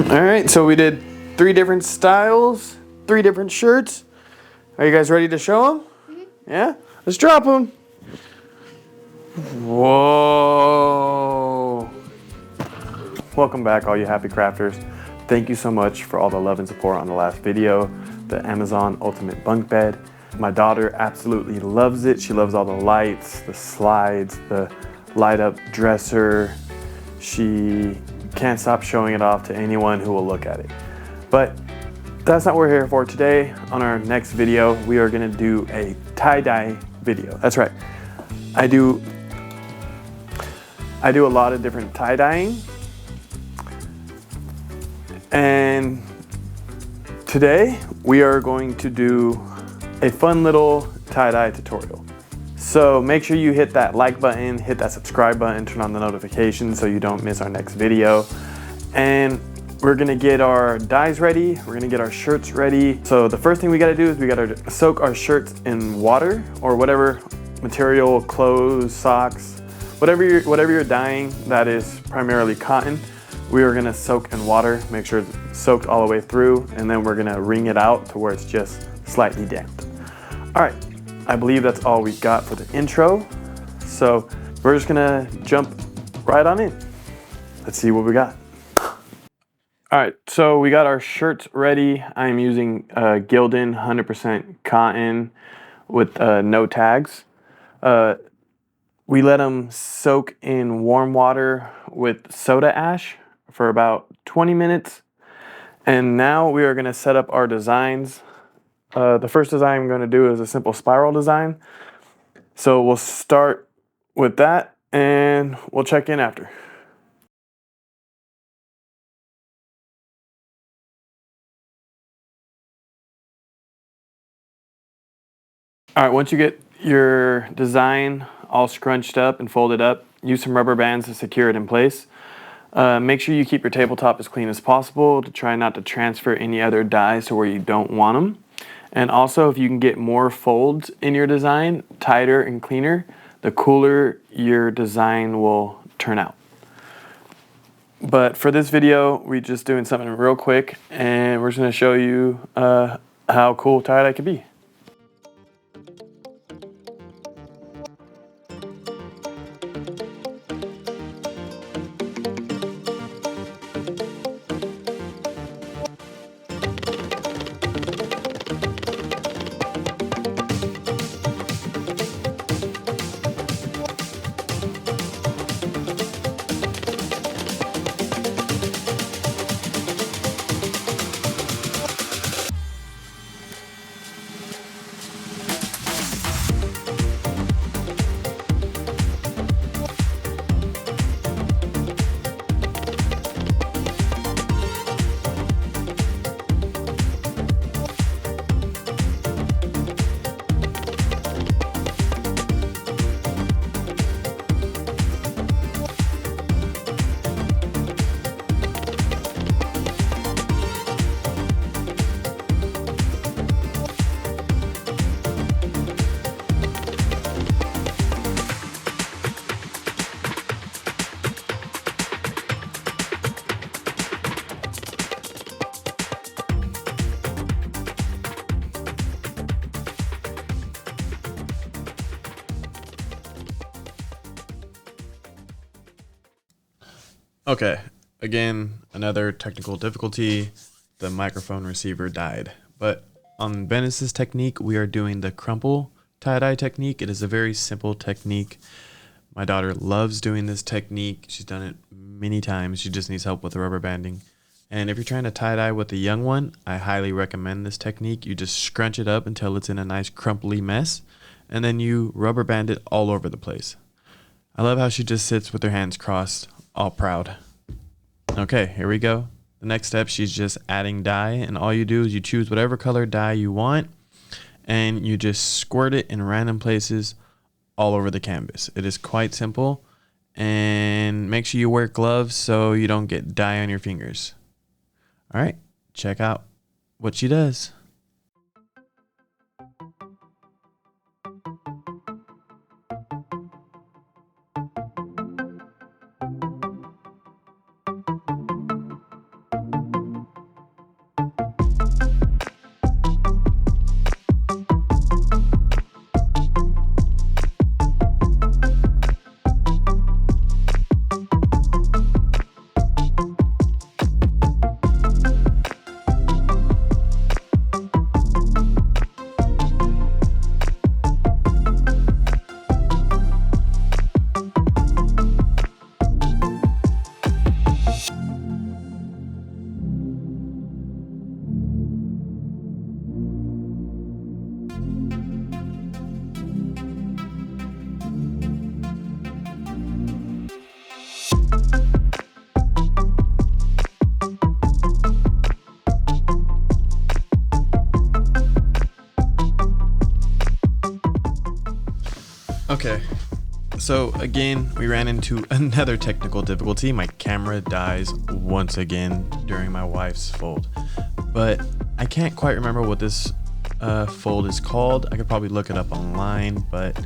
All right, so we did 3 different styles, 3 different shirts. Are you guys ready to show them? Yeah? Let's drop them. Whoa. Welcome back, all you happy crafters. Thank you so much for all the love and support on the last video, the Amazon Ultimate Bunk Bed. My daughter absolutely loves it. She loves all the lights, the slides, the light up dresser. She can't stop showing it off to anyone who will look at it. But that's not what we're here for today. On our next video, we are gonna do a tie-dye video. That's right. I do a lot of different tie-dyeing. And today we are going to do a fun little tie-dye tutorial. So make sure you hit that like button, hit that subscribe button, turn on the notifications so you don't miss our next video. And we're gonna get our dyes ready, we're gonna get our shirts ready. So the first thing we gotta do is we gotta soak our shirts in water or whatever material, clothes, socks, whatever you're dyeing that is primarily cotton. We are gonna soak in water, make sure it's soaked all the way through, and then we're gonna wring it out to where it's just slightly damp. All right, I believe that's all we've got for the intro. So we're just gonna jump right on in. Let's see what we got. All right, so we got our shirts ready. I'm using Gildan 100% cotton with no tags. We let them soak in warm water with soda ash for about 20 minutes. And now we are gonna set up our designs. The first design I'm gonna do is a simple spiral design. So we'll start with that and we'll check in after. All right, once you get your design all scrunched up and folded up, use some rubber bands to secure it in place. Make sure you keep your tabletop as clean as possible to try not to transfer any other dyes to where you don't want them. And also, if you can get more folds in your design, tighter and cleaner, the cooler your design will turn out. But for this video, we're just doing something real quick, and we're just gonna show you how cool tie-dye can be. Okay, again, another technical difficulty. The microphone receiver died. But on Venice's technique, we are doing the crumple tie-dye technique. It is a very simple technique. My daughter loves doing this technique. She's done it many times. She just needs help with the rubber banding. And if you're trying to tie-dye with a young one, I highly recommend this technique. You just scrunch it up until it's in a nice crumply mess, and then you rubber band it all over the place. I love how she just sits with her hands crossed, all proud. Okay, here we go. The next step, she's just adding dye, and all you do is you choose whatever color dye you want, and you just squirt it in random places all over the canvas. It is quite simple, and make sure you wear gloves so you don't get dye on your fingers. All right, check out what she does. Okay, so again, we ran into another technical difficulty. My camera dies once again during my wife's fold, but I can't quite remember what this fold is called. I could probably look it up online, but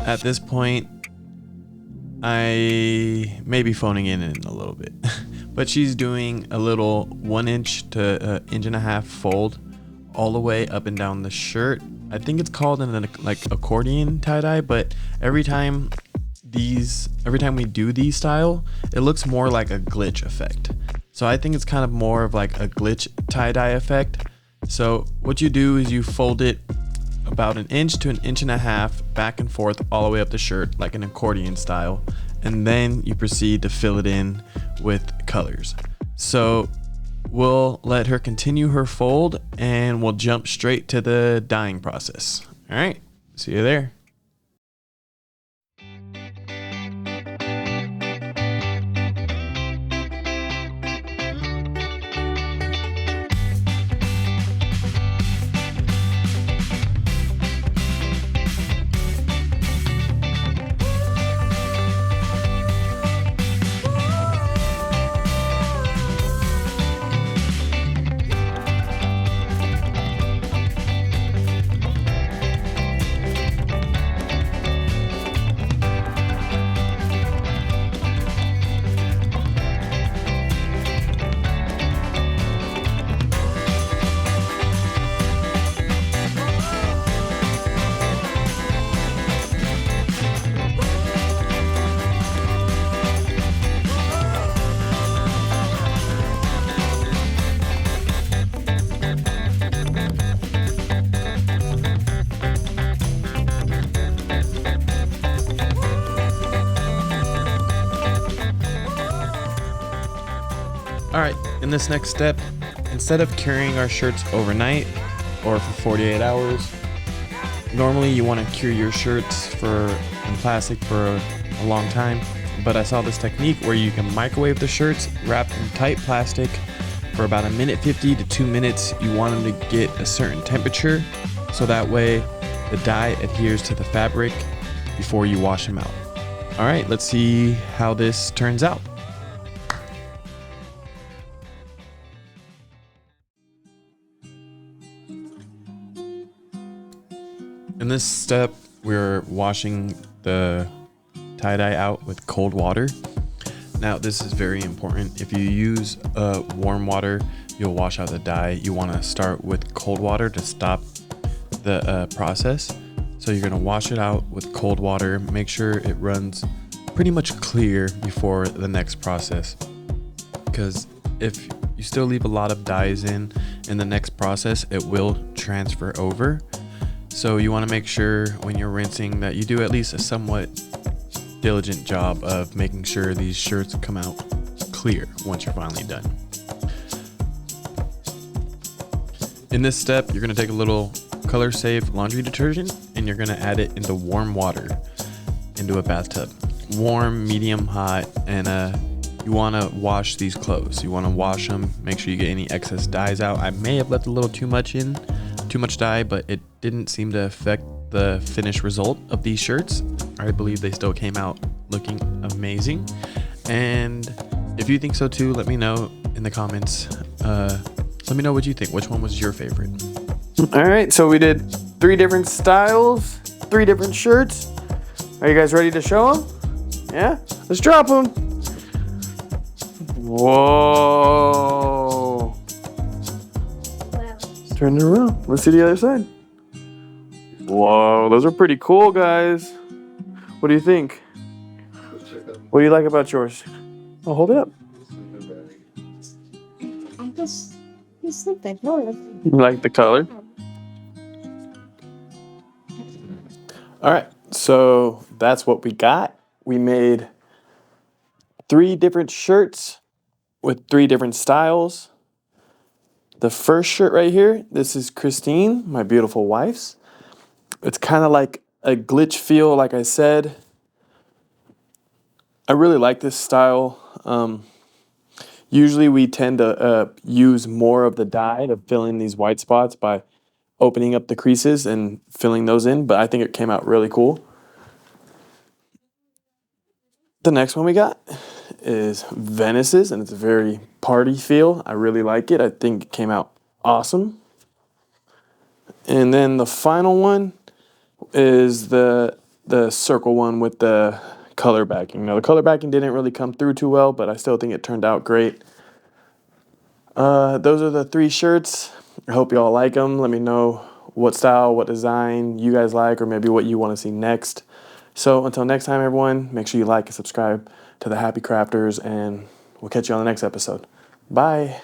at this point, I may be phoning in a little bit. But she's doing a little 1 inch to 1.5 inch fold all the way up and down the shirt. I think it's called an accordion tie-dye, but every time we do these style, it looks more like a glitch effect. So I think it's kind of more of like a glitch tie-dye effect. So what you do is you fold it about 1 inch to 1.5 inches back and forth all the way up the shirt like an accordion style, and then you proceed to fill it in with colors. So we'll let her continue her fold and we'll jump straight to the dyeing process. All right, see you there. All right, in this next step, instead of curing our shirts overnight or for 48 hours, normally you want to cure your shirts in plastic for a long time, but I saw this technique where you can microwave the shirts wrapped in tight plastic for about 1:50 to 2 minutes. You want them to get a certain temperature so that way the dye adheres to the fabric before you wash them out. All right, let's see how this turns out. In this step, we're washing the tie-dye out with cold water. Now, this is very important. If you use warm water, you'll wash out the dye. You want to start with cold water to stop the process. So you're going to wash it out with cold water. Make sure it runs pretty much clear before the next process. Because if you still leave a lot of dyes in the next process, it will transfer over. So you want to make sure when you're rinsing that you do at least a somewhat diligent job of making sure these shirts come out clear once you're finally done. In this step, you're going to take a little Color Save laundry detergent and you're going to add it into warm water into a bathtub. Warm, medium, hot, and you want to wash these clothes. You want to wash them, make sure you get any excess dyes out. I may have left a little too much dye, but it didn't seem to affect the finished result of these shirts. I believe they still came out looking amazing. And if you think so too, let me know in the comments. Let me know what you think. Which one was your favorite? All right, so we did 3 different styles, 3 different shirts. Are you guys ready to show them? Yeah? Let's drop them. Whoa. Let's turn it around. Let's see the other side. Whoa, those are pretty cool, guys. What do you think? What do you like about yours? Oh, hold it up. You like the color? All right, so that's what we got. We made 3 different shirts with 3 different styles. The first shirt right here, this is Christine, my beautiful wife's. It's kind of like a glitch feel, like I said. I really like this style. Usually we tend to use more of the dye to fill in these white spots by opening up the creases and filling those in, but I think it came out really cool. The next one we got is Venice's, and it's a very party feel. I really like it. I think it came out awesome. And then the final one is the circle one with the color backing. Now the color backing didn't really come through too well, but I still think it turned out great. Those are the 3 shirts. I hope y'all like them. Let me know what style, what design you guys like, or maybe what you want to see next. So until next time, everyone, make sure you like and subscribe to the Happy Crafters, and we'll catch you on the next episode. Bye.